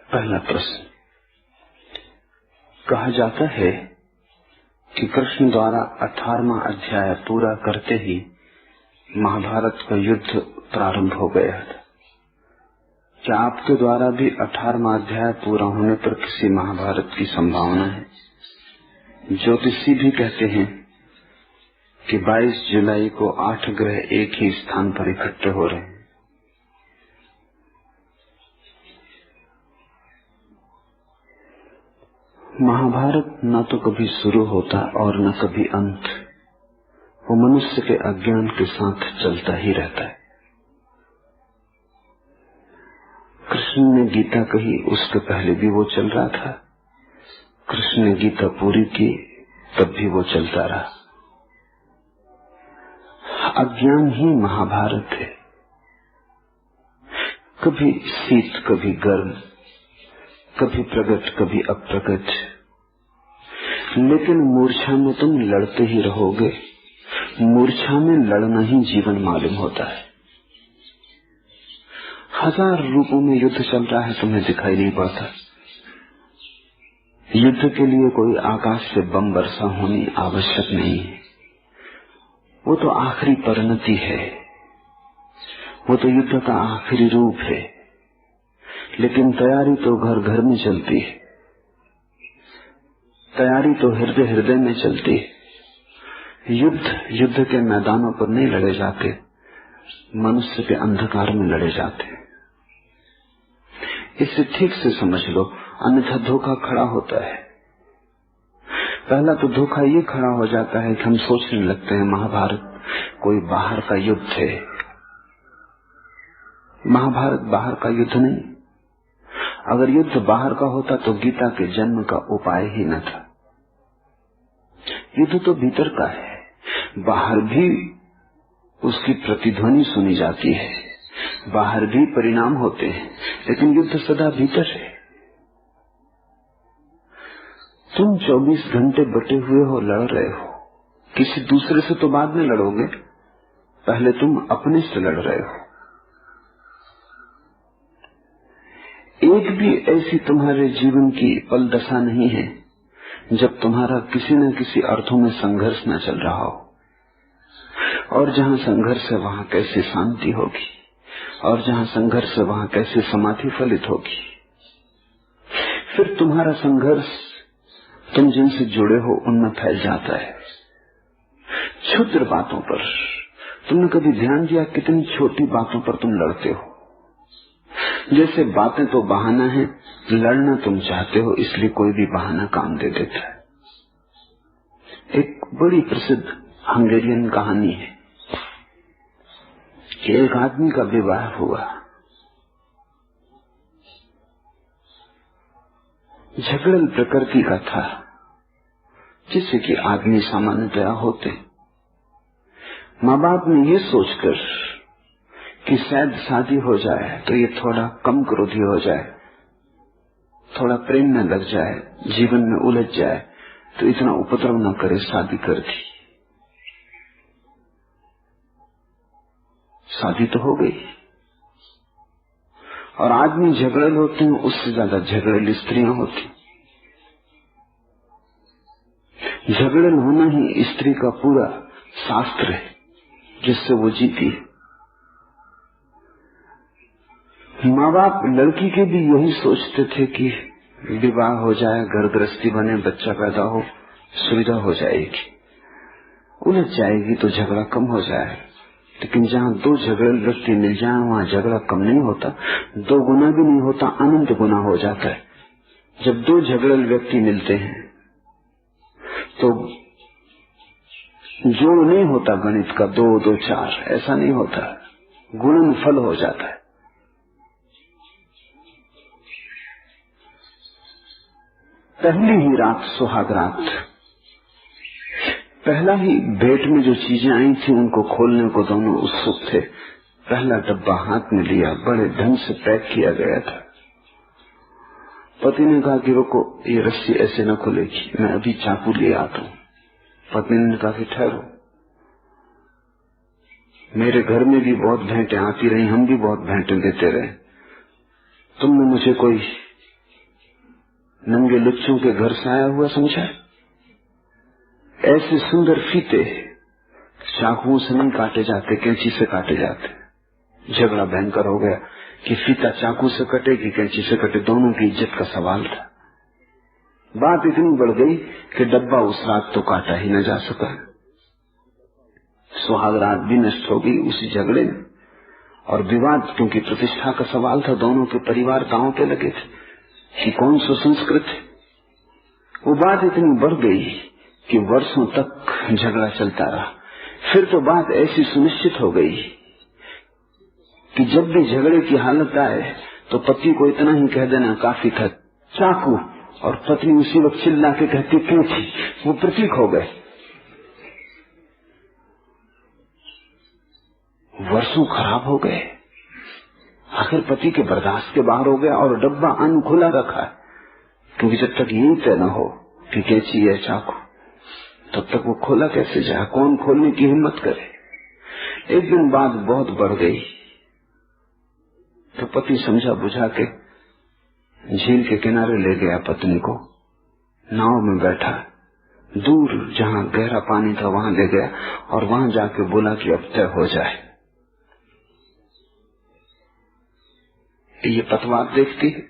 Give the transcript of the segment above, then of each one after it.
पहला प्रश्न। कहा जाता है कि कृष्ण द्वारा 18वां अध्याय पूरा करते ही महाभारत का युद्ध प्रारंभ हो गया था। क्या आपके द्वारा भी 18वां अध्याय पूरा होने पर किसी महाभारत की संभावना है? ज्योतिषी भी कहते हैं कि 22 जुलाई को 8 ग्रह एक ही स्थान पर इकट्ठे हो रहे हैं। महाभारत न तो कभी शुरू होता और न कभी अंत, वो मनुष्य के अज्ञान के साथ चलता ही रहता है। कृष्ण ने गीता कही, उसके पहले भी वो चल रहा था। कृष्ण ने गीता पूरी की, तब भी वो चलता रहा। अज्ञान ही महाभारत है। कभी शीत कभी गर्म, कभी प्रकट कभी अप्रकट, लेकिन मूर्छा में तुम लड़ते ही रहोगे। मूर्छा में लड़ना ही जीवन मालूम होता है। 1000 रूपों में युद्ध चल रहा है, तुम्हें दिखाई नहीं पड़ता। युद्ध के लिए कोई आकाश से बम वर्षा होनी आवश्यक नहीं है। वो तो आखिरी परिणति है, वो तो युद्ध का आखिरी रूप है। लेकिन तैयारी तो घर घर में चलती है, तैयारी तो हृदय हृदय में चलती है। युद्ध के मैदानों पर नहीं लड़े जाते, मनुष्य के अंधकार में लड़े जाते। इसे ठीक से समझ लो, अन्यथा धोखा खड़ा होता है। पहला तो धोखा ये खड़ा हो जाता है कि हम सोचने लगते हैं महाभारत कोई बाहर का युद्ध है। महाभारत बाहर का युद्ध नहीं। अगर युद्ध बाहर का होता तो गीता के जन्म का उपाय ही न था। युद्ध तो भीतर का है। बाहर भी उसकी प्रतिध्वनि सुनी जाती है, बाहर भी परिणाम होते हैं, लेकिन युद्ध सदा भीतर है। तुम 24 घंटे बटे हुए हो, लड़ रहे हो। किसी दूसरे से तो बाद में लड़ोगे, पहले तुम अपने से लड़ रहे हो। एक भी ऐसी तुम्हारे जीवन की पल दशा नहीं है जब तुम्हारा किसी न किसी अर्थों में संघर्ष न चल रहा हो। और जहां संघर्ष है वहां कैसे शांति होगी, और जहां संघर्ष है वहां कैसे समाधि फलित होगी। फिर तुम्हारा संघर्ष तुम जिनसे जुड़े हो उनमें फैल जाता है। क्षुद्र बातों पर तुमने कभी ध्यान दिया कितनी छोटी बातों पर तुम लड़ते हो? जैसे बातें तो बहाना है, लड़ना तुम चाहते हो, इसलिए कोई भी बहाना काम दे देता है। एक बड़ी प्रसिद्ध हंगेरियन कहानी है कि एक आदमी का विवाह हुआ। झगड़ल प्रकृति का था, जिससे कि आदमी सामान्यतया होते। माँ बाप ने ये सोचकर कि शायद शादी हो जाए तो ये थोड़ा कम क्रोधी हो जाए, थोड़ा प्रेम में लग जाए, जीवन में उलझ जाए, तो इतना उपद्रव न करे, शादी कर दी। शादी तो हो गई, और आदमी झगड़ल होते हैं, उससे ज्यादा झगड़ल स्त्रियां होती। झगड़ल होना ही स्त्री का पूरा शास्त्र है जिससे वो जीती है। माँ बाप लड़की के भी यही सोचते थे कि विवाह हो जाए, घर गृहस्थी बने, बच्चा पैदा हो, सुविधा हो जाएगी, उलझ जाएगी तो झगड़ा कम हो जाए। लेकिन जहाँ दो झगड़े व्यक्ति मिल जाए वहाँ झगड़ा कम नहीं होता, 2 गुना भी नहीं होता, अनंत गुना हो जाता है। जब 2 झगड़े व्यक्ति मिलते हैं तो जोड़ नहीं होता गणित का 2 2 4, ऐसा नहीं होता, गुणनफल हो जाता है। पहली ही रात सुहाग रात, पहला ही भेंट में जो चीजें आई थी उनको खोलने को दोनों उत्सुक थे। पहला डब्बा हाथ में लिया, बड़े ढंग से पैक किया गया था। पति ने कहा कि रुको, ये रस्सी ऐसे न खुलेगी, मैं अभी चाकू ले आता हूँ। पत्नी ने कहा कि ठहरो, मेरे घर में भी बहुत भेंटें आती रही, हम भी बहुत भेंटें देते रहे, तुमने मुझे कोई नंगे लुच्चों के घर से आया हुआ समझा। ऐसे सुंदर फीते चाकुओं से नहीं काटे जाते, कैंची से काटे जाते। झगड़ा भयंकर हो गया कि फीता चाकू से कटे कि कैंची से कटे, दोनों की इज्जत का सवाल था। बात इतनी बढ़ गई कि डब्बा उस रात तो काटा ही न जा सका। सुहाग रात भी नष्ट हो गई उसी झगड़े में। और विवाद, क्योंकि प्रतिष्ठा का सवाल था, दोनों के परिवार दांव पे लगे थे कि कौन सुसंस्कृत है। वो बात इतनी बढ़ गई कि वर्षों तक झगड़ा चलता रहा। फिर तो बात ऐसी सुनिश्चित हो गई कि जब भी झगड़े की हालत आए तो पति को इतना ही कह देना काफी था, चाकू, और पत्नी उसी वक्त चिल्ला के कहती कैंची। वो प्रतीक हो गए। वर्षों खराब हो गए। आखिर पति के बर्दाश्त के बाहर हो गया और डब्बा अन्न खुला रखा है, क्योंकि जब तक यही तय न हो कि कैंची है चाकू, तब तक वो खोला कैसे जाए, कौन खोलने की हिम्मत करे। एक दिन बात बहुत बढ़ गई तो पति समझा बुझा के झील के किनारे ले गया पत्नी को, नाव में बैठा, दूर जहां गहरा पानी था वहां ले गया और वहां जाके बोला कि अब तय हो जाए। ये पतवार देखती है,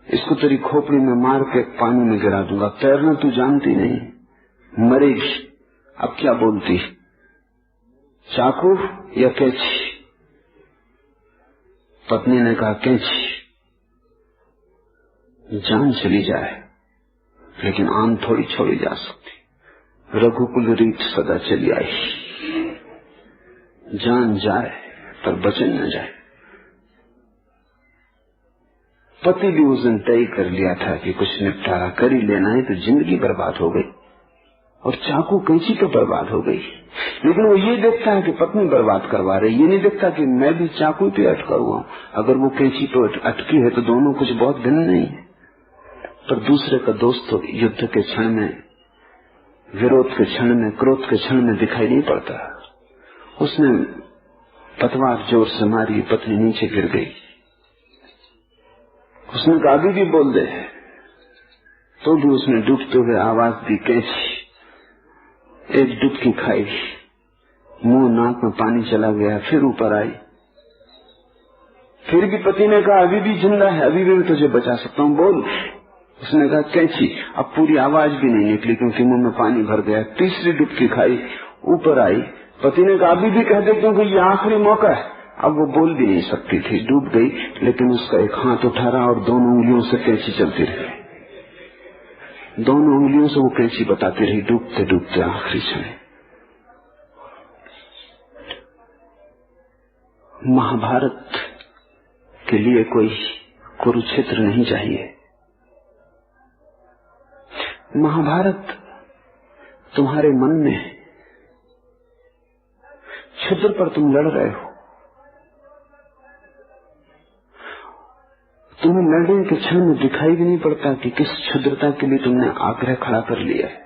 इसको तेरी खोपड़ी में मार के पानी में गिरा दूंगा, तैरना तू जानती नहीं, मरेगी। अब क्या बोलती, चाकू या कैंची? पत्नी ने कहा कैंची। जान चली जाए लेकिन आन थोड़ी छोड़ी जा सकती। रघुकुल रीत सदा चली आई, जान जाए पर बचन न जाए। पति भी उस दिन तय कर लिया था कि कुछ निपटारा कर ही लेना है, तो जिंदगी बर्बाद हो गई और चाकू कैंची तो बर्बाद हो गई। लेकिन वो ये देखता है कि पत्नी बर्बाद करवा रही, ये नहीं देखता कि मैं भी चाकू पे अटका हुआ हूं। अगर वो कैंची तो अटकी है तो दोनों कुछ बहुत भिन्न नहीं है। पर दूसरे का दोस्त तो युद्ध के क्षण में, विरोध के क्षण में, क्रोध के क्षण में दिखाई नहीं पड़ता। उसने पतवार जोर से मारी, पत्नी नीचे गिर गई। उसने कहा अभी भी बोल दे, तो भी उसने डूबते हुए आवाज दी कैंची। एक डुबकी खाई, मुंह नाक में पानी चला गया, फिर ऊपर आई। फिर भी पति ने कहा अभी भी जिंदा है, अभी भी मैं तुझे बचा सकता हूं, बोल। उसने कहा कैंची। अब पूरी आवाज भी नहीं निकली क्योंकि मुंह में पानी भर गया। तीसरी डुबकी खाई, ऊपर आई। पति ने कहा अभी भी कह दे क्योंकि ये आखिरी मौका है। अब वो बोल भी नहीं सकती थी, डूब गई। लेकिन उसका एक हाथ उठा रहा और दोनों उंगलियों से कैंची चलती रही। दोनों उंगलियों से वो कैंची बताती रही, डूबते डूबते आखिरी क्षण। महाभारत के लिए कोई कुरुक्षेत्र नहीं चाहिए। महाभारत तुम्हारे मन में है। छिद्र पर तुम लड़ रहे हो। तुम्हें लड़ने के क्षण में दिखाई भी नहीं पड़ता कि किस क्षुद्रता के लिए तुमने आग्रह खड़ा कर लिया है।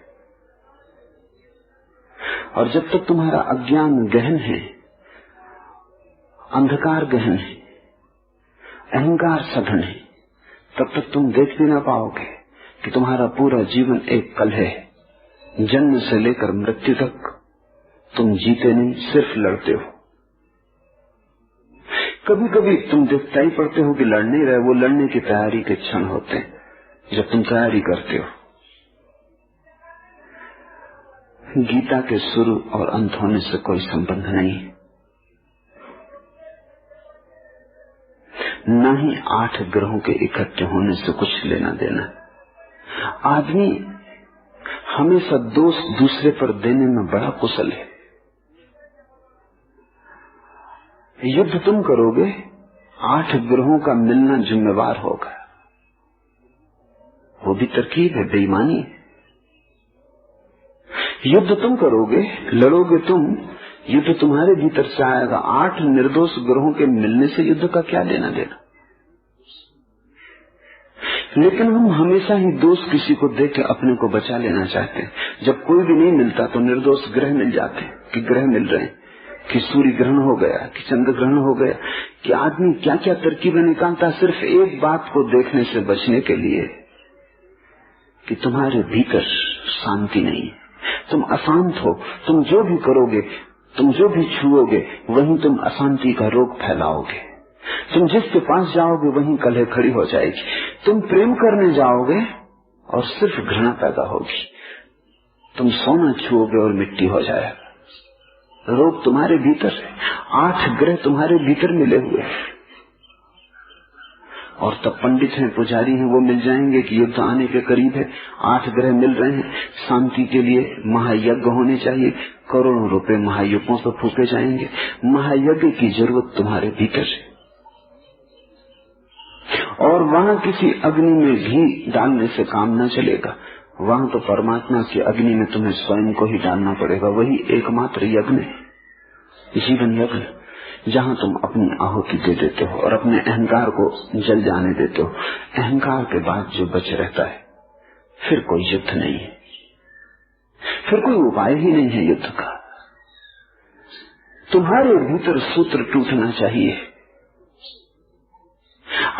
और जब तक तुम्हारा अज्ञान गहन है, अंधकार गहन है, अहंकार सघन है, तब तक तुम देख भी ना पाओगे कि तुम्हारा पूरा जीवन एक कल है। जन्म से लेकर मृत्यु तक तुम जीते नहीं, सिर्फ लड़ते हो। कभी कभी तुम दिखता ही पड़ते हो कि लड़ नहीं रहे, वो लड़ने की तैयारी के क्षण होते हैं जब तुम तैयारी करते हो। गीता के शुरू और अंत होने से कोई संबंध नहीं, न ही 8 ग्रहों के इकट्ठे होने से कुछ लेना देना। आदमी हमेशा दोष दूसरे पर देने में बड़ा कुशल है। युद्ध तुम करोगे, 8 ग्रहों का मिलना जिम्मेवार होगा। वो भी तरकीब है, बेईमानी है। युद्ध तुम करोगे, लड़ोगे तुम, युद्ध तुम्हारे भीतर से आएगा। 8 निर्दोष ग्रहों के मिलने से युद्ध का क्या लेना देना। लेकिन हम हमेशा ही दोष किसी को देख के अपने को बचा लेना चाहते हैं। जब कोई भी नहीं मिलता तो निर्दोष ग्रह मिल जाते हैं कि ग्रह मिल रहे हैं, कि सूर्य ग्रहण हो गया, कि चंद्र ग्रहण हो गया, कि आदमी क्या क्या तरकीबें निकालता सिर्फ एक बात को देखने से बचने के लिए कि तुम्हारे भीतर शांति नहीं है, तुम अशांत हो। तुम जो भी करोगे, तुम जो भी छुओगे, वहीं तुम अशांति का रोग फैलाओगे। तुम जिसके पास जाओगे वहीं कलह खड़ी हो जाएगी। तुम प्रेम करने जाओगे और सिर्फ घृणा पैदा होगी। तुम सोना छुओगे और मिट्टी हो जाएगा। रोग तुम्हारे भीतर है। 8 ग्रह तुम्हारे भीतर मिले हुए हैं। और तब पंडित हैं, पुजारी हैं, वो मिल जाएंगे कि युद्ध आने के करीब है। 8 ग्रह मिल रहे हैं। शांति के लिए महायज्ञ होने चाहिए। करोड़ों रुपए महायज्ञों पर फूके जाएंगे। महायज्ञ की जरूरत तुम्हारे भीतर है। और वहां किसी अग्नि में घी डालने से काम न चलेगा। वहां तो परमात्मा की अग्नि में तुम्हें स्वयं को ही डालना पड़ेगा। वही एकमात्र यज्ञ है, जीवन यज्ञ, जहां तुम अपनी आहुति दे देते हो और अपने अहंकार को जल जाने देते हो। अहंकार के बाद जो बच रहता है, फिर कोई युद्ध नहीं है, फिर कोई उपाय ही नहीं है युद्ध का। तुम्हारे भीतर सूत्र टूटना चाहिए।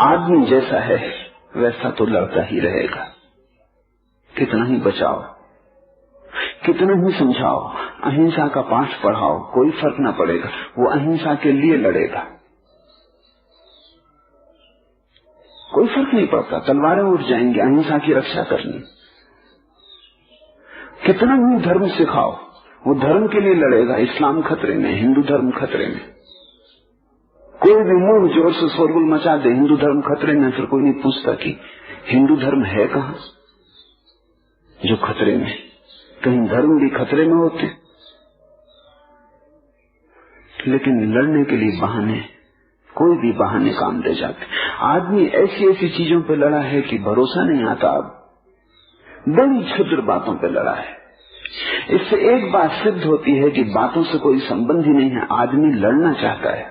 आदमी जैसा है वैसा तो लड़ता ही रहेगा। कितना ही बचाओ, कितना ही समझाओ, अहिंसा का पाठ पढ़ाओ, कोई फर्क ना पड़ेगा। वो अहिंसा के लिए लड़ेगा, कोई फर्क नहीं पड़ता। तलवारें उठ जाएंगी अहिंसा की रक्षा करनी। कितना ही धर्म सिखाओ, वो धर्म के लिए लड़ेगा। इस्लाम खतरे में, हिंदू धर्म खतरे में। कोई भी मुंह जोर से शोरगुल मचा दे, हिंदू धर्म खतरे में, फिर कोई नहीं पूछता कि हिंदू धर्म है कहां जो खतरे में। कहीं धर्म भी खतरे में होते। लेकिन लड़ने के लिए बहाने, कोई भी बहाने काम दे जाते। आदमी ऐसी ऐसी चीजों पे लड़ा है कि भरोसा नहीं आता। अब बड़ी क्षुद्र बातों पे लड़ा है। इससे एक बात सिद्ध होती है कि बातों से कोई संबंध ही नहीं है। आदमी लड़ना चाहता है,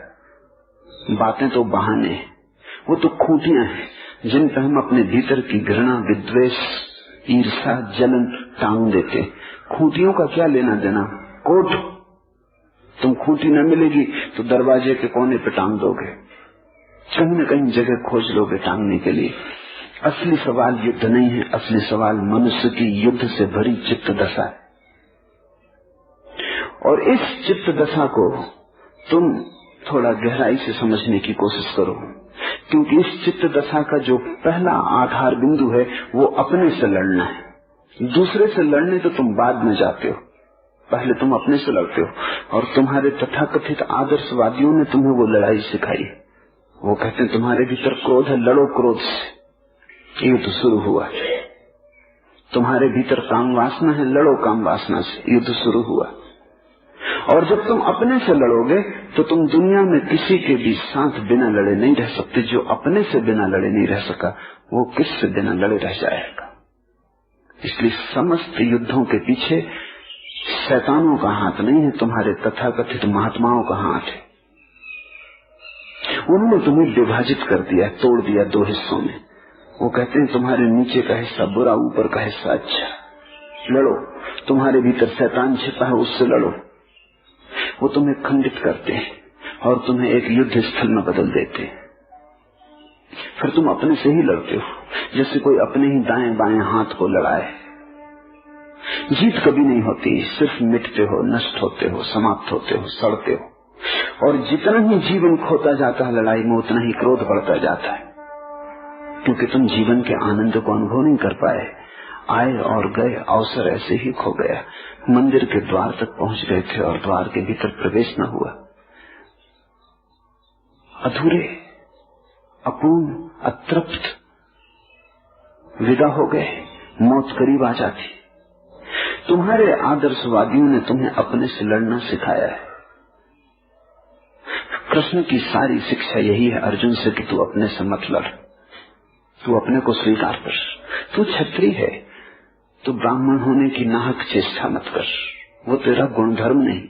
बातें तो बहाने हैं, वो तो खूंटियां हैं जिन पर हम अपने भीतर की घृणा, विद्वेष, ईर्ष्या, जलन टांग देते। खूंटियों का क्या लेना देना। कोट, तुम खूंटी न मिलेगी तो दरवाजे के कोने पे टांग दोगे, कहीं न कहीं जगह खोज लोगे टांगने के लिए। असली सवाल युद्ध नहीं है, असली सवाल मनुष्य की युद्ध से भरी चित्त दशा है। और इस चित्त दशा को तुम थोड़ा गहराई से समझने की कोशिश करो, क्योंकि इस चित्त दशा का जो पहला आधार बिंदु है वो अपने से लड़ना है। दूसरे से लड़ने तो तुम बाद में जाते हो, पहले तुम अपने से लड़ते हो। और तुम्हारे तथाकथित आदर्शवादियों ने तुम्हें वो लड़ाई सिखाई। वो कहते हैं तुम्हारे भीतर क्रोध है, लड़ो क्रोध से। युद्ध शुरू हुआ। तुम्हारे भीतर काम वासना है, लड़ो काम वासना से। युद्ध शुरू हुआ। और जब तुम अपने से लड़ोगे तो तुम दुनिया में किसी के भी साथ बिना लड़े नहीं रह सकते। जो अपने से बिना लड़े नहीं रह सका, वो किससे बिना लड़े रह जाएगा। इसलिए समस्त युद्धों के पीछे शैतानों का हाथ नहीं है, तुम्हारे तथाकथित महात्माओं का हाथ है। उन्होंने तुम्हें विभाजित कर दिया, तोड़ दिया 2 हिस्सों में। वो कहते हैं तुम्हारे नीचे का हिस्सा बुरा, ऊपर का हिस्सा अच्छा। लड़ो, तुम्हारे भीतर शैतान छिपा है, उससे लड़ो। वो तुम्हें खंडित करते हैं और तुम्हें एक युद्ध स्थल में बदल देते हैं। फिर तुम अपने से ही लड़ते हो, जैसे कोई अपने ही दाएं बाएं हाथ को लड़ाए। जीत कभी नहीं होती, सिर्फ मिटते हो, नष्ट होते हो, समाप्त होते हो, सड़ते हो। और जितना ही जीवन खोता जाता है लड़ाई में, उतना ही क्रोध बढ़ता जाता है, क्योंकि तुम जीवन के आनंद को अनुभव नहीं कर पाए। आए और गए, अवसर ऐसे ही खो गया। मंदिर के द्वार तक पहुंच गए थे और द्वार के भीतर प्रवेश न हुआ। अधूरे, अपूर्ण, अतृप्त विदा हो गए। मौत करीब आ जाती। तुम्हारे आदर्शवादियों ने तुम्हें अपने से लड़ना सिखाया है। कृष्ण की सारी शिक्षा यही है अर्जुन से कि तू अपने से मत लड़, तू अपने को स्वीकार कर। तू क्षत्रिय है, तू ब्राह्मण होने की नाहक चेष्टा मत कर। वो तेरा गुणधर्म नहीं,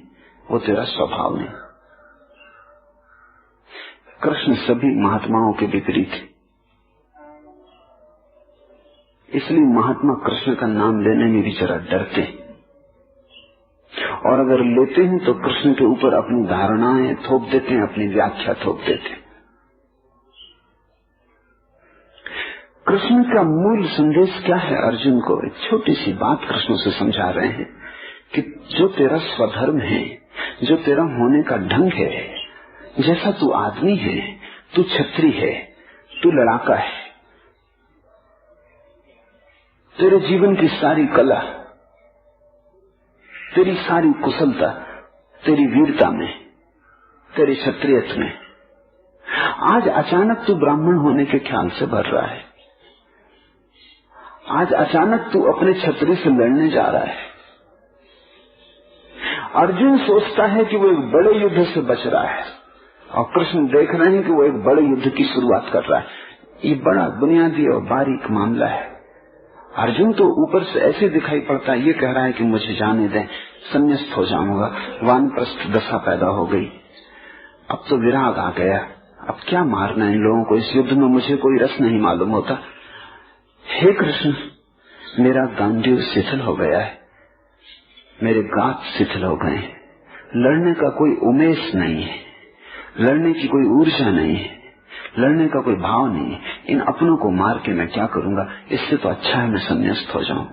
वो तेरा स्वभाव नहीं। कृष्ण सभी महात्माओं के विपरीत है। इसलिए महात्मा कृष्ण का नाम लेने में भी जरा डरते हैं। और अगर लेते हैं तो कृष्ण के ऊपर अपनी धारणाएं थोप देते हैं, अपनी व्याख्या थोप देते हैं। कृष्ण का मूल संदेश क्या है? अर्जुन को एक छोटी सी बात कृष्ण से समझा रहे हैं कि जो तेरा स्वधर्म है, जो तेरा होने का ढंग है, जैसा तू आदमी है, तू क्षत्रिय है, तू लड़ाका है, तेरे जीवन की सारी कला, तेरी सारी कुशलता, तेरी वीरता में, तेरी क्षत्रियत्व में, आज अचानक तू ब्राह्मण होने के ख्याल से भर रहा है। आज अचानक तू अपने क्षत्रिय से लड़ने जा रहा है। अर्जुन सोचता है कि वो एक बड़े युद्ध से बच रहा है और कृष्ण देख रहे हैं कि वो एक बड़े युद्ध की शुरुआत कर रहा है। ये बड़ा बुनियादी और बारीक मामला है। अर्जुन तो ऊपर से ऐसे दिखाई पड़ता है, ये कह रहा है कि मुझे जाने दें, संन्यास्त हो जाऊंगा, वानप्रस्थ दशा पैदा हो गई, अब तो विराग आ गया, अब क्या मारना इन लोगों को, इस युद्ध में मुझे कोई रस नहीं मालूम होता। हे कृष्ण, मेरा गांडीव शिथिल हो गया है, मेरे गात शिथिल हो गए, लड़ने का कोई उमेश नहीं है, लड़ने की कोई ऊर्जा नहीं है, लड़ने का कोई भाव नहीं है। इन अपनों को मार के मैं क्या करूंगा? इससे तो अच्छा है मैं संन्यास्त हो जाऊं।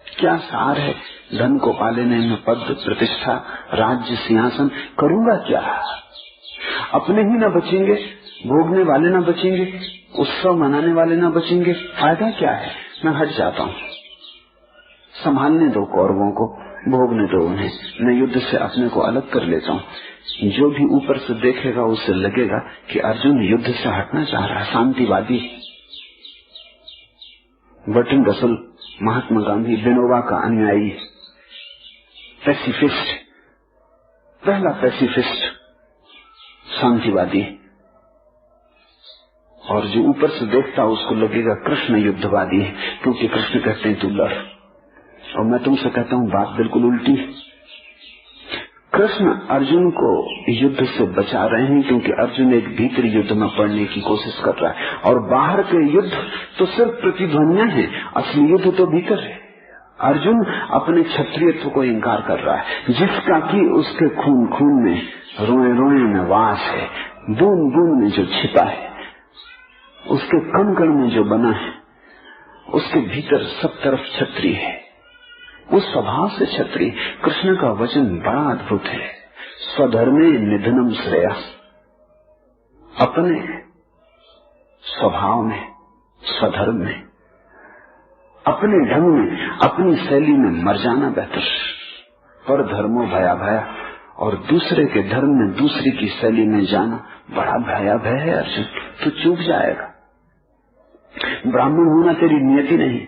क्या सार है धन को पा लेने में, पद प्रतिष्ठा राज्य सिंहासन, करूंगा क्या? अपने ही ना बचेंगे, भोगने वाले ना बचेंगे, उत्सव मनाने वाले ना बचेंगे, फायदा क्या है? मैं हट जाता हूं, संभालने दो कौरवों को, भोगने दो उन्हें, मैं युद्ध से अपने को अलग कर लेता हूं। जो भी ऊपर से देखेगा उसे लगेगा कि अर्जुन युद्ध से हटना चाह रहा है, शांतिवादी। बर्टन रसल, महात्मा गांधी, विनोबा का अनुयायी, पैसिफिस्ट, पहला पैसिफिस्ट, शांतिवादी। और जो ऊपर से देखता उसको लगेगा कृष्ण युद्धवादी है, क्योंकि कृष्ण कहते हैं तू लड़, और मैं तुमसे कहता हूं बात बिल्कुल उल्टी। कृष्ण अर्जुन को युद्ध से बचा रहे हैं क्योंकि अर्जुन एक भीतरी युद्ध में पड़ने की कोशिश कर रहा है, और बाहर के युद्ध तो सिर्फ प्रतिध्वनियां हैं, असली युद्ध तो भीतर है। अर्जुन अपने क्षत्रियत्व को इंकार कर रहा है, जिसका कि उसके खून खून में, रोए रोए में वास है, बूंद बूंद में जो छिपा है, उसके कण कण में जो बना है, उसके भीतर सब तरफ क्षत्रिय है, उस स्वभाव से क्षत्रिय। कृष्ण का वचन बड़ा अद्भुत है, स्वधर्मे निधनम श्रेया। अपने स्वभाव में, स्वधर्म में, अपने ढंग में, अपनी शैली में मर जाना बेहतर। पर धर्मो भया भया, और दूसरे के धर्म में, दूसरी की शैली में जाना बड़ा भयाभय है। अर्जुन, तू चूक जाएगा। ब्राह्मण होना तेरी नियति नहीं,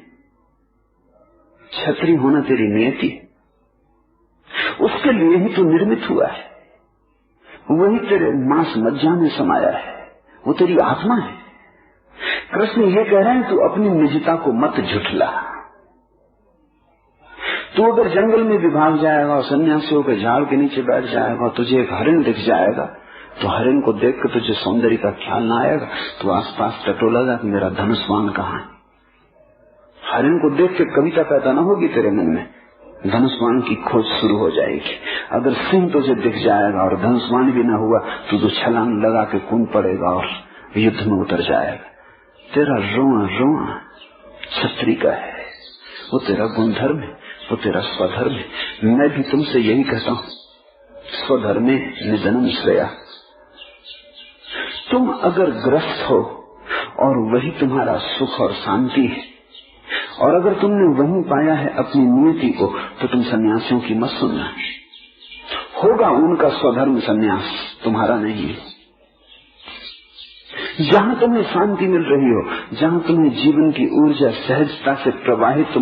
क्षत्रिय होना तेरी नियति। उसके लिए ही तू निर्मित हुआ है, वही तेरे मांस मज्जा में समाया है, वो तेरी आत्मा है। कृष्ण ये कह रहे हैं तू अपनी निजता को मत झुठला। तू अगर जंगल में भी भाग जाएगा और सन्यासियों के झाड़ के नीचे बैठ जाएगा, तुझे एक हरिण दिख जाएगा, तो हरिण को देख कर तुझे सौंदर्य का ख्याल ना आएगा, तो आसपास टटोलेगा कि मेरा धनुष्वान कहाँ है। हरिण को देख के कविता पैदा न होगी तेरे मन में, धनुष्वान की खोज शुरू हो जाएगी। अगर सिंह तुझे दिख जाएगा और धनुष्वान भी न हुआ तो छलांग लगा के कूद पड़ेगा और युद्ध में उतर जाएगा। तेरा रोआ रोआ क्षत्रिय का है, वो तेरा गुणधर्म है, वो तेरा स्वधर्म है। मैं भी तुमसे यही कहता हूं, स्वधर्मे निधनम श्रेया। तुम अगर ग्रस्त हो और वही तुम्हारा सुख और शांति है, और अगर तुमने वहीं पाया है अपनी नियति को, तो तुम सन्यासियों की मत सुनना। होगा उनका स्वधर्म संन्यास, तुम्हारा नहीं है। जहां तुम्हें शांति मिल रही हो, जहां तुम्हें जीवन की ऊर्जा सहजता से प्रवाहित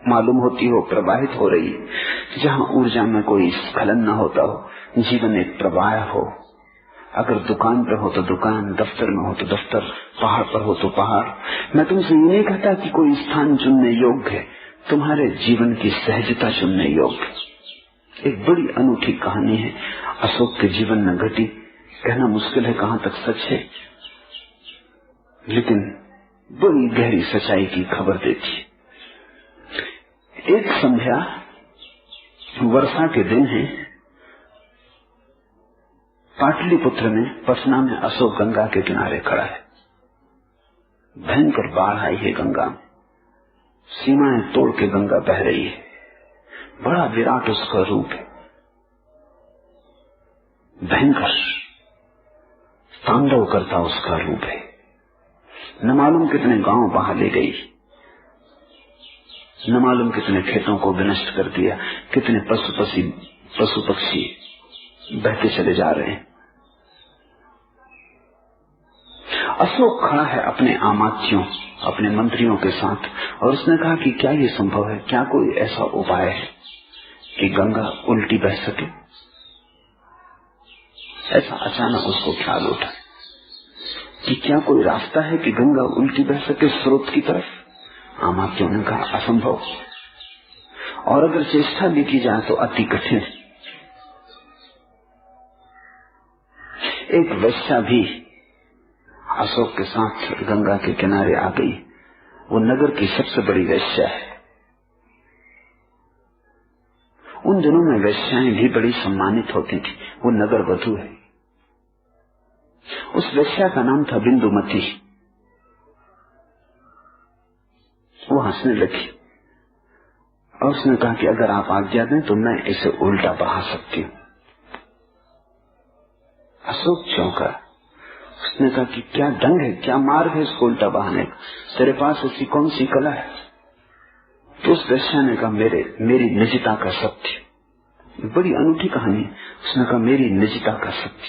मालूम होती हो, प्रवाहित हो रही, जहां ऊर्जा में कोई स्खलन न होता हो, जीवन एक प्रवाह हो। अगर दुकान पर हो तो दुकान, दफ्तर में हो तो दफ्तर, पहाड़ पर हो तो पहाड़। मैं तुमसे ये नहीं कहता कि कोई स्थान चुनने योग्य है, तुम्हारे जीवन की सहजता चुनने योग्य। एक बड़ी अनूठी कहानी है, अशोक के जीवन में घटी। कहना मुश्किल है कहां तक सच है, लेकिन बड़ी गहरी सच्चाई की खबर देती। एक संध्या वर्षा के दिन है। पाटलिपुत्र में पटना में अशोक गंगा के किनारे खड़ा है। भयंकर बाढ़ आई है गंगा में, सीमाएं तोड़ के गंगा बह रही है। बड़ा विराट उसका रूप है, भयंकर तांडव करता उसका रूप है। न मालूम कितने गांव बहा ले गई, न मालूम कितने खेतों को विनष्ट कर दिया, कितने पशु पक्षी बहते चले जा रहे हैं। अशोक खड़ा है अपने आमात्यों, अपने मंत्रियों के साथ, और उसने कहा कि क्या ये संभव है, क्या कोई ऐसा उपाय है कि गंगा उल्टी बह सके। ऐसा अचानक उसको ख्याल उठा कि क्या कोई रास्ता है कि गंगा उल्टी बह सके स्रोत की तरफ। आमात्यों ने कहा असंभव, और अगर चेष्टा भी की जाए तो अति कठिन। एक वेश्या भी अशोक के साथ गंगा के किनारे आ गई। वो नगर की सबसे बड़ी वेश्या है। उन दिनों में वेश्याएं भी बड़ी सम्मानित होती थी। वो नगर वधू है। उस वेश्या का नाम था बिंदुमती। वो हंसने लगी और उसने कहा कि अगर आप आज्ञा दें तो मैं इसे उल्टा बहा सकती हूँ। अशोक चौंका। उसने कहा कि क्या ढंग है, क्या मार्ग है इसको उल्टा बहाने का, तेरे पास ऐसी कौन सी कला है। तो उस वेश्या ने कहा मेरी निजता का सत्य। बड़ी अनूठी कहानी। उसने कहा मेरी निजता का सत्य,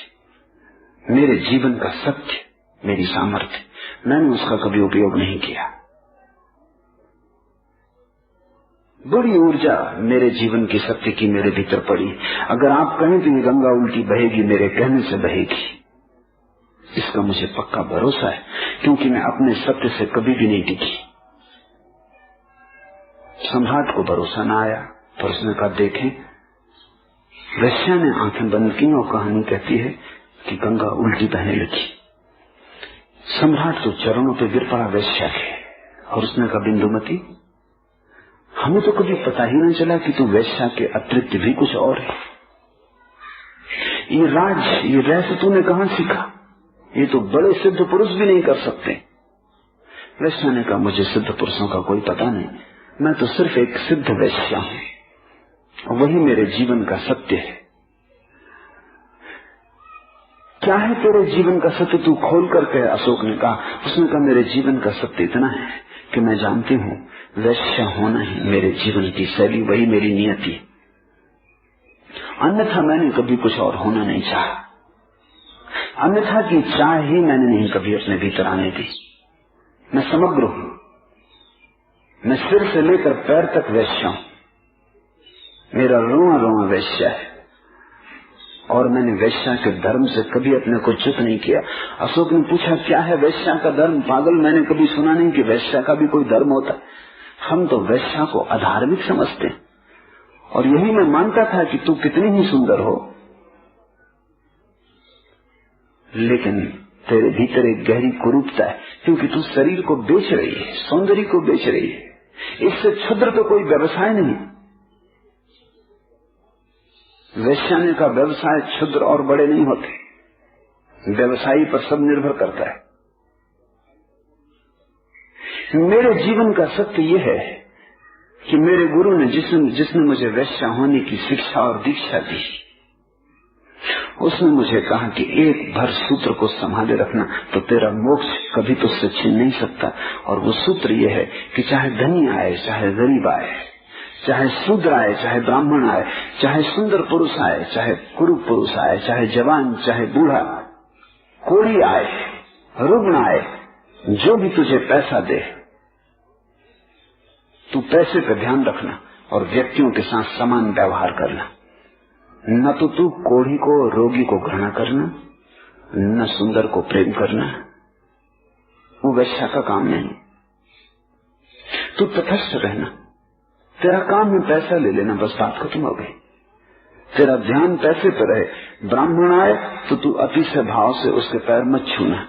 मेरे जीवन का सत्य, मेरी सामर्थ्य, मैंने उसका कभी उपयोग नहीं किया। बड़ी ऊर्जा मेरे जीवन की सत्य की मेरे भीतर पड़ी। अगर आप कहें तो ये गंगा उल्टी बहेगी, मेरे कहने से बहेगी, इसका मुझे पक्का भरोसा है, क्योंकि मैं अपने सत्य से कभी भी नहीं टिकी। सम्राट को भरोसा न आया, पर उसने कहा देखें। वेश्या ने आंखें बंद की और कहानी कहती है कि गंगा उल्टी बहने लगी। सम्राट तो चरणों पे गिर पड़ा वेश्या के, और उसने कहा बिंदुमती, हमें तो कभी पता ही नहीं चला कि तू वेश्या के अतिरिक्त भी कुछ और है। ये राज, ये रहस्य तूने कहां सीखा? ये तो बड़े सिद्ध पुरुष भी नहीं कर सकते। वेश्या ने कहा मुझे सिद्ध पुरुषों का कोई पता नहीं, मैं तो सिर्फ एक सिद्ध वेश्या हूं, वही मेरे जीवन का सत्य है। क्या है तेरे जीवन का सत्य, तू खोल कर कह। अशोक ने कहा। उसने कहा मेरे जीवन का सत्य इतना है कि मैं जानती हूं वैश्य होना ही मेरे जीवन की शैली, वही मेरी नियति। अन्यथा मैंने कभी कुछ और होना नहीं चाहा, अन्यथा की चाह ही मैंने नहीं कभी अपने भीतर आने दी। मैं समग्र हूं, मैं सिर से लेकर पैर तक वैश्य हूं, मेरा रोआ रोआ वैश्य है, और मैंने वैश्या के धर्म से कभी अपने को च्युत नहीं किया। अशोक ने पूछा क्या है वैश्या का धर्म? पागल, मैंने कभी सुना नहीं कि वैश्या का भी कोई धर्म होता है। हम तो वैश्या को अधार्मिक समझते हैं, और यही मैं मानता था कि तू कितनी ही सुंदर हो, लेकिन तेरे भीतर एक गहरी कुरूपता है, क्योंकि तू शरीर को बेच रही है, सौंदर्य को बेच रही है। इससे क्षुद्र तो कोई व्यवसाय नहीं। वैश्याने का व्यवसाय क्षुद्र और बड़े नहीं होते, व्यवसायी पर सब निर्भर करता है। मेरे जीवन का सत्य यह है कि मेरे गुरु ने जिसने मुझे वैश्या होने की शिक्षा और दीक्षा दी, उसने मुझे कहा कि एक भर सूत्र को संभाले रखना तो तेरा मोक्ष कभी तुझसे छीन नहीं सकता। और वो सूत्र ये है कि चाहे धनी आए, चाहे गरीब आए, चाहे शूद्र आए, चाहे ब्राह्मण आए, चाहे सुंदर पुरुष आए, चाहे कुरूप पुरुष आए, चाहे जवान, चाहे बूढ़ा, कोढ़ी आए, रुग्ण आए, जो भी तुझे पैसा दे, तू पैसे पर ध्यान रखना और व्यक्तियों के साथ समान व्यवहार करना। न तो तू कोढ़ी को, रोगी को घृणा करना, न सुंदर को प्रेम करना, वो वैश्या का काम नहीं। तू तटस्थ रहना, तेरा काम है पैसा ले लेना, बस बात खत्म हो गई। तेरा ध्यान पैसे पर रहे। ब्राह्मण आए तो तू अतिशय भाव से उसके पैर मत छूना,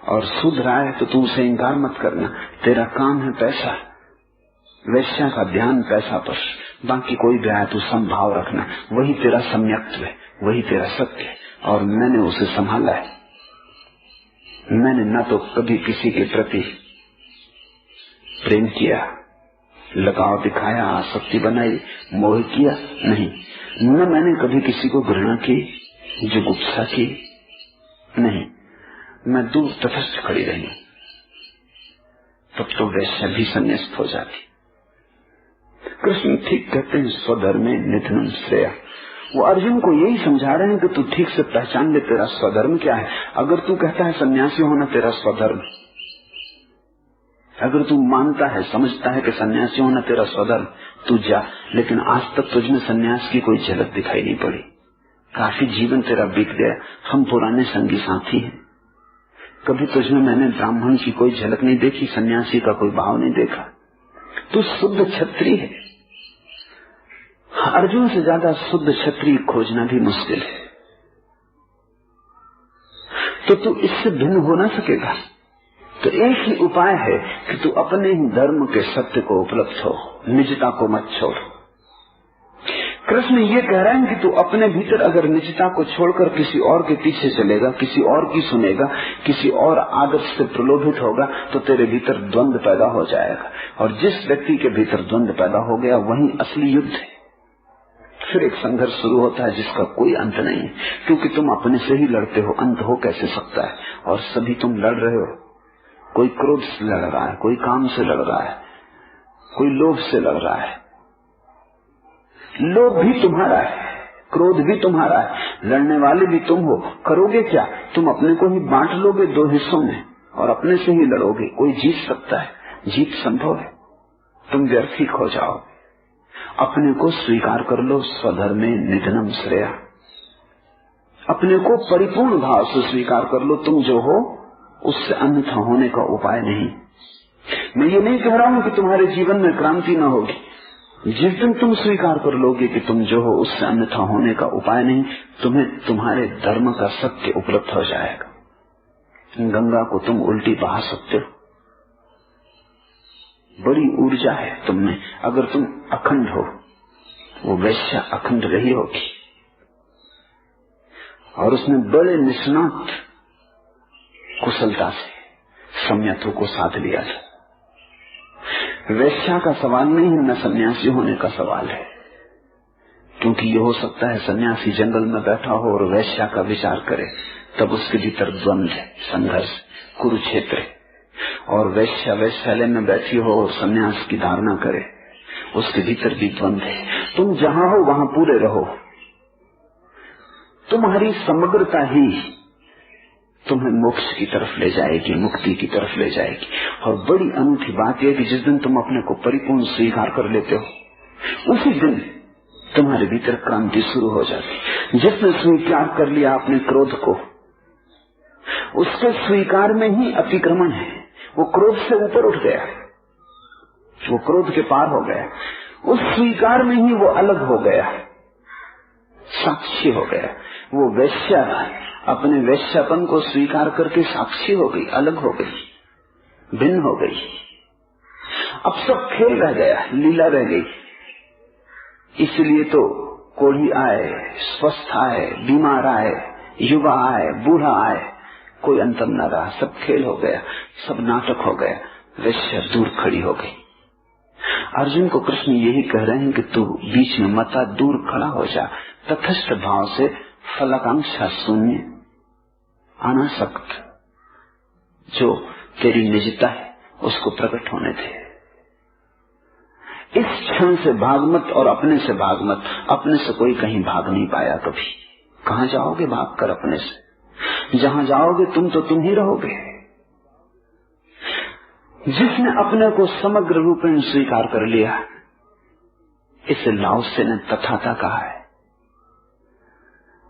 और शूद्र आए तो तू उसे इंकार मत करना। तेरा काम है पैसा। वैश्या का ध्यान पैसा पर, बाकी कोई भी आए तो समभाव रखना, वही तेरा सम्यक्त्व है, वही तेरा सत्य है। और मैंने उसे संभाला है। मैंने न तो कभी किसी के प्रति प्रेम किया, लगाव दिखाया, आसक्ति बनाई, मोह किया, नहीं। न मैंने कभी किसी को घृणा की, जुगुप्सा की, नहीं। मैं दूर तटस्थ खड़ी रही। तब तो वैश्य भी संन्यास्त हो जाती। कृष्ण ठीक कहते हैं, स्वधर्मे निधनम श्रेया। वो अर्जुन को यही समझा रहे हैं कि तू ठीक से पहचान ले तेरा स्वधर्म क्या है। अगर तू कहता है सन्यासी होना तेरा स्वधर्म, अगर तू मानता है, समझता है कि सन्यासी होना तेरा स्वधर्म, तू जा। लेकिन आज तक तुझमें सन्यास की कोई झलक दिखाई नहीं पड़ी। काफी जीवन तेरा बीत गया, हम पुराने संगी साथी हैं। कभी तुझमें मैंने ब्राह्मण की कोई झलक नहीं देखी, सन्यासी का कोई भाव नहीं देखा। तू शुद्ध क्षत्रिय है। अर्जुन से ज्यादा शुद्ध क्षत्रिय खोजना भी मुश्किल है। तो तू इससे भिन्न हो ना सकेगा। तो एक ही उपाय है कि तू अपने ही धर्म के सत्य को उपलब्ध हो, निजता को मत छोड़। कृष्ण ये कह रहे हैं कि तू अपने भीतर अगर निजता को छोड़कर किसी और के पीछे चलेगा, किसी और की सुनेगा, किसी और आदर्श से प्रलोभित होगा, तो तेरे भीतर द्वंद्व पैदा हो जाएगा। और जिस व्यक्ति के भीतर द्वंद्व पैदा हो गया, वही असली युद्ध है। फिर एक संघर्ष शुरू होता है जिसका कोई अंत नहीं है, क्योंकि तुम अपने से ही लड़ते हो। अंत हो कैसे सकता है? और सभी तुम लड़ रहे हो। कोई क्रोध से लड़ रहा है, कोई काम से लड़ रहा है, कोई लोभ से लड़ रहा है। लोभ भी तुम्हारा है, क्रोध भी तुम्हारा है, लड़ने वाले भी तुम हो। करोगे क्या? तुम अपने को ही बांट लोगे दो हिस्सों में और अपने से ही लड़ोगे। कोई जीत सकता है? जीत संभव है? तुम व्यर्थ ही खो जाओ। अपने को स्वीकार कर लो, स्वधर्मे निधनम श्रेया। अपने को परिपूर्ण भाव से स्वीकार कर लो। तुम जो हो उससे अन्यथा होने का उपाय नहीं। मैं ये नहीं कह रहा हूं कि तुम्हारे जीवन में क्रांति न होगी। जिस दिन तुम स्वीकार कर लोगे कि तुम जो हो उससे अन्यथा होने का उपाय नहीं, तुम्हें तुम्हारे धर्म का सत्य उपलब्ध हो जाएगा। गंगा को तुम उल्टी बहा सकते हो। बड़ी ऊर्जा है तुम में। अगर तुम अखंड हो, वो वैश्या अखंड रही होगी और उसने बड़े निष्णात कुशलता से सम्यक्त्व को साध लिया था। वैश्या का सवाल नहीं है, न सन्यासी होने का सवाल है। क्योंकि ये हो सकता है सन्यासी जंगल में बैठा हो और वैश्या का विचार करे, तब उसके भीतर द्वंद्व है, संघर्ष, कुरुक्षेत्र है। और वैश्या वैश्यालय में बैठी हो और सन्यास की धारणा करे, उसके भीतर भी द्वंद्व है। तुम जहां हो वहां पूरे रहो। तुम्हारी समग्रता ही तुम्हें मोक्ष की तरफ ले जाएगी, मुक्ति की तरफ ले जाएगी। और बड़ी अनूठी बात यह कि जिस दिन तुम अपने को परिपूर्ण स्वीकार कर लेते हो, उसी दिन तुम्हारे भीतर क्रांति शुरू हो जाती। जिसने स्वीकार कर लिया अपने क्रोध को, उसके स्वीकार में ही अतिक्रमण है। वो क्रोध से ऊपर उठ गया, वो क्रोध के पार हो गया। उस स्वीकार में ही वो अलग हो गया, साक्षी हो गया। वो वैश्या अपने वैश्यापन को स्वीकार करके साक्षी हो गई, अलग हो गई, भिन्न हो गई। अब सब खेल रह गया, लीला रह गई। इसलिए तो कोढ़ी आए, स्वस्थ आए, बीमार आए, युवा आए, बूढ़ा आए, कोई अंतर न रहा। सब खेल हो गया, सब नाटक हो गया। वैश्या दूर खड़ी हो गई। अर्जुन को कृष्ण यही कह रहे हैं कि तू बीच में मत, दूर खड़ा हो जा। तटस्थ भाव से, फलाकांक्षा शून्य, अनासक्त, जो तेरी निजता है उसको प्रकट होने दे। इस क्षण से भाग मत और अपने से भाग मत। अपने से कोई कहीं भाग नहीं पाया कभी। कहां जाओगे भाग कर अपने से? जहां जाओगे तुम तो तुम ही रहोगे। जिसने अपने को समग्र रूप में स्वीकार कर लिया, इसे लाओसे ने तथाता कहा है,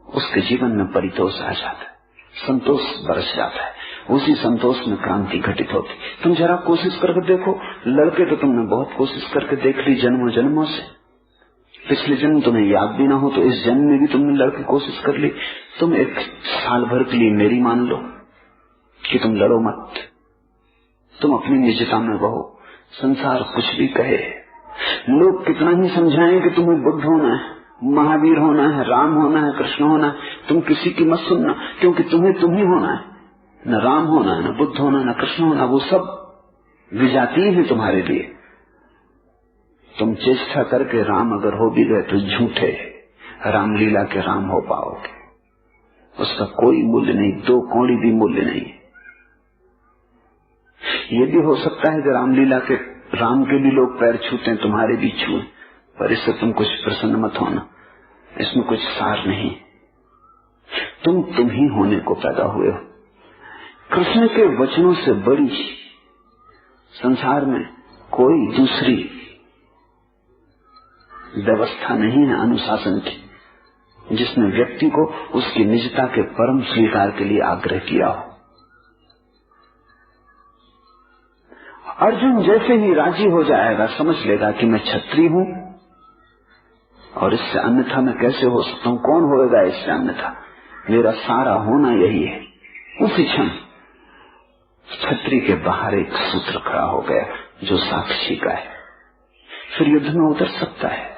उसके जीवन में परितोष आ जाता है, संतोष बरस जाता है। उसी संतोष में क्रांति घटित होती। तुम जरा कोशिश करके देखो। लड़के तो तुमने बहुत कोशिश करके देख ली जन्मों जन्मों से। पिछले जन्म तुम्हें याद भी ना हो तो इस जन्म में भी तुमने लड़के कोशिश कर ली। तुम एक साल भर के लिए मेरी मान लो कि तुम लड़ो मत, तुम अपनी निजता में रहो। संसार कुछ भी कहे, लोग कितना ही समझाएं कि तुम्हें बुद्ध होना है, महावीर होना है, राम होना है, कृष्ण होना है, तुम किसी की मत सुनना, क्योंकि तुम्हें तुम ही होना है। न राम होना है, न बुद्ध होना, न कृष्ण होना, वो सब विजातीय है तुम्हारे लिए। तुम चेष्टा करके राम अगर हो भी गए तो झूठे रामलीला के राम हो पाओगे, उसका कोई मूल्य नहीं, 2 कौड़ी भी मूल्य नहीं। ये भी हो सकता है कि रामलीला के राम के भी लोग पैर छूते, तुम्हारे भी छूए, पर इससे तुम कुछ प्रसन्न मत होना, इसमें कुछ सार नहीं। तुम ही होने को पैदा हुए हो। कृष्ण के वचनों से बड़ी संसार में कोई दूसरी व्यवस्था नहीं है अनुशासन की, जिसने व्यक्ति को उसकी निजता के परम स्वीकार के लिए आग्रह किया हो। अर्जुन जैसे ही राजी हो जाएगा, समझ लेगा कि मैं क्षत्रिय हूं और इससे अन्यथा मैं कैसे हो सकता हूं, कौन होएगा इससे अन्यथा, मेरा सारा होना यही है। उसी क्षण क्षत्रिय के बाहर एक सूत्र खड़ा हो गया जो साक्षी का है, फिर युद्ध में उतर सकता है।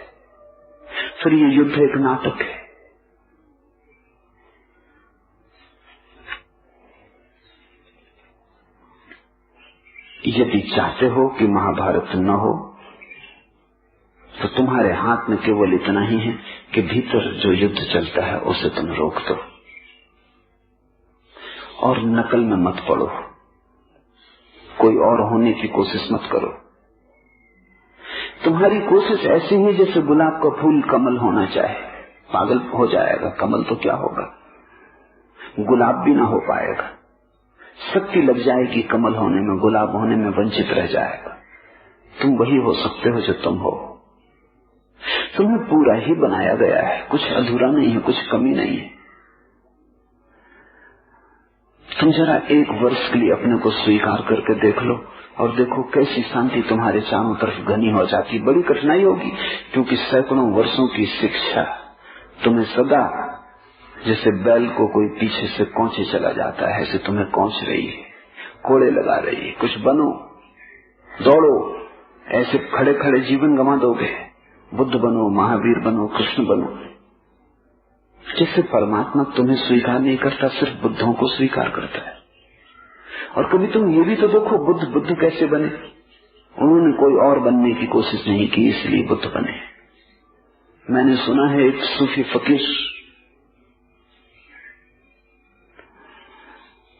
फिर ये युद्ध एक नाटक है। यदि चाहते हो कि महाभारत न हो तो तुम्हारे हाथ में केवल इतना ही है कि भीतर जो युद्ध चलता है उसे तुम रोक दो और नकल में मत पड़ो, कोई और होने की कोशिश मत करो। तुम्हारी कोशिश ऐसी ही जैसे गुलाब का फूल कमल होना चाहे, पागल हो जाएगा। कमल तो क्या होगा, गुलाब भी ना हो पाएगा। शक्ति लग जाएगी कमल होने में, गुलाब होने में वंचित रह जाएगा। तुम वही हो सकते हो जो तुम हो। तुम्हें पूरा ही बनाया गया है, कुछ अधूरा नहीं है, कुछ कमी नहीं है। तुम जरा 1 वर्ष के लिए अपने को स्वीकार करके देख लो और देखो कैसी शांति तुम्हारे चारों तरफ घनी हो जाती। बड़ी कठिनाई होगी, क्योंकि सैकड़ों वर्षों की शिक्षा तुम्हें सदा जैसे बैल को कोई पीछे से कोंचे चला जाता है, ऐसे तुम्हें कोंच रही है, कोड़े लगा रही है। कुछ बनो, दौड़ो, ऐसे खड़े खड़े जीवन गंवा दोगे। बुद्ध बनो, महावीर बनो, कृष्ण बनो। जैसे परमात्मा तुम्हें स्वीकार नहीं करता, सिर्फ बुद्धों को स्वीकार करता है। और कभी तुम ये भी तो देखो, बुद्ध कैसे बने। उन्होंने कोई और बनने की कोशिश नहीं की, इसलिए बुद्ध बने। मैंने सुना है एक सूफी फकीर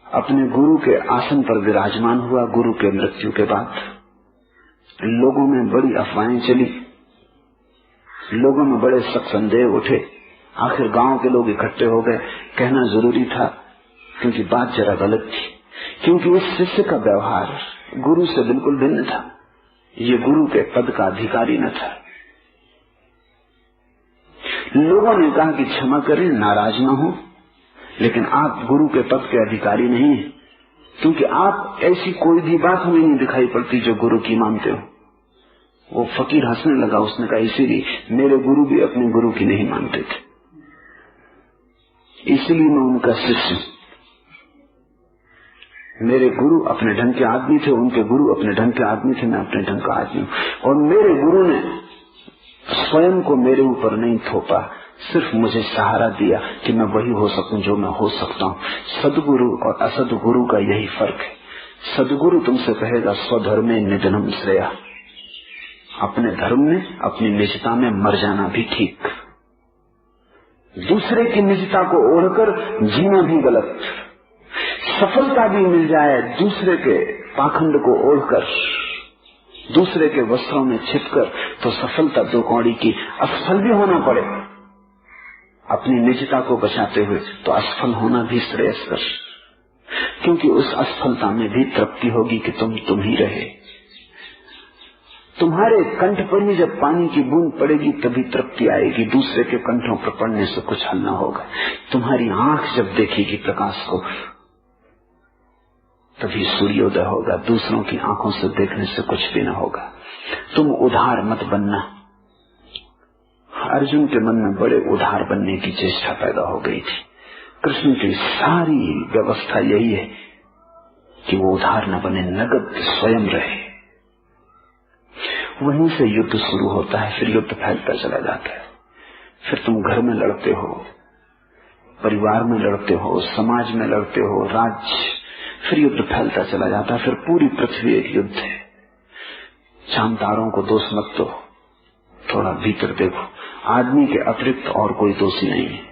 अपने गुरु के आसन पर विराजमान हुआ। गुरु के मृत्यु के बाद लोगों में बड़ी अफवाहें चली, लोगों में बड़े शक संदेह उठे। आखिर गांव के लोग इकट्ठे हो गए। कहना जरूरी था, क्योंकि बात जरा गलत थी, क्योंकि इस शिष्य का व्यवहार गुरु से बिल्कुल भिन्न था। ये गुरु के पद का अधिकारी न था। लोगों ने कहा कि क्षमा करें, नाराज न हो, लेकिन आप गुरु के पद के अधिकारी नहीं हैं, क्योंकि आप ऐसी कोई भी बात हमें नहीं दिखाई पड़ती जो गुरु की मानते हो। वो फकीर हंसने लगा। उसने कहा, इसीलिए मेरे गुरु भी अपने गुरु की नहीं मानते थे, इसलिए मैं उनका शिष्य। मेरे गुरु अपने ढंग के आदमी थे, उनके गुरु अपने ढंग के आदमी थे, मैं अपने ढंग का आदमी हूं। और मेरे गुरु ने स्वयं को मेरे ऊपर नहीं थोपा, सिर्फ मुझे सहारा दिया कि मैं वही हो सकूं जो मैं हो सकता हूं। सदगुरु और असदगुरु का यही फर्क है। सदगुरु तुमसे कहेगा स्वधर्मे निधनम श्रेया, अपने धर्म में, अपनी निजता में मर जाना भी ठीक। दूसरे की निजता को ओढ़कर जीना भी गलत। सफलता भी मिल जाए दूसरे के पाखंड को ओढ़कर, दूसरे के वस्त्रों में छिपकर, तो सफलता 2 कौड़ी की। असफल भी होना पड़े अपनी निजता को बचाते हुए, तो असफल होना भी श्रेयस्कर, क्योंकि उस असफलता में भी तृप्ति होगी कि तुम ही रहे। तुम्हारे कंठ पर ही जब पानी की बूंद पड़ेगी तभी तृप्ति आएगी, दूसरे के कंठों पर पड़ने से कुछ हल न होगा। तुम्हारी आंख जब देखेगी प्रकाश को तभी सूर्योदय होगा, दूसरों की आंखों से देखने से कुछ भी न होगा। तुम उदार मत बनना। अर्जुन के मन में बड़े उदार बनने की चेष्टा पैदा हो गई थी। कृष्ण की सारी व्यवस्था यही है कि वो उधार न बने, नगद स्वयं रहे। वहीं से युद्ध शुरू होता है, फिर युद्ध फैलता चला जाता है। फिर तुम घर में लड़ते हो, परिवार में लड़ते हो, समाज में लड़ते हो, राज्य, फिर युद्ध फैलता चला जाता है। फिर पूरी पृथ्वी एक युद्ध है। चांद तारों को दोष मत दो, थोड़ा भीतर देखो, आदमी के अतिरिक्त और कोई दोषी नहीं है।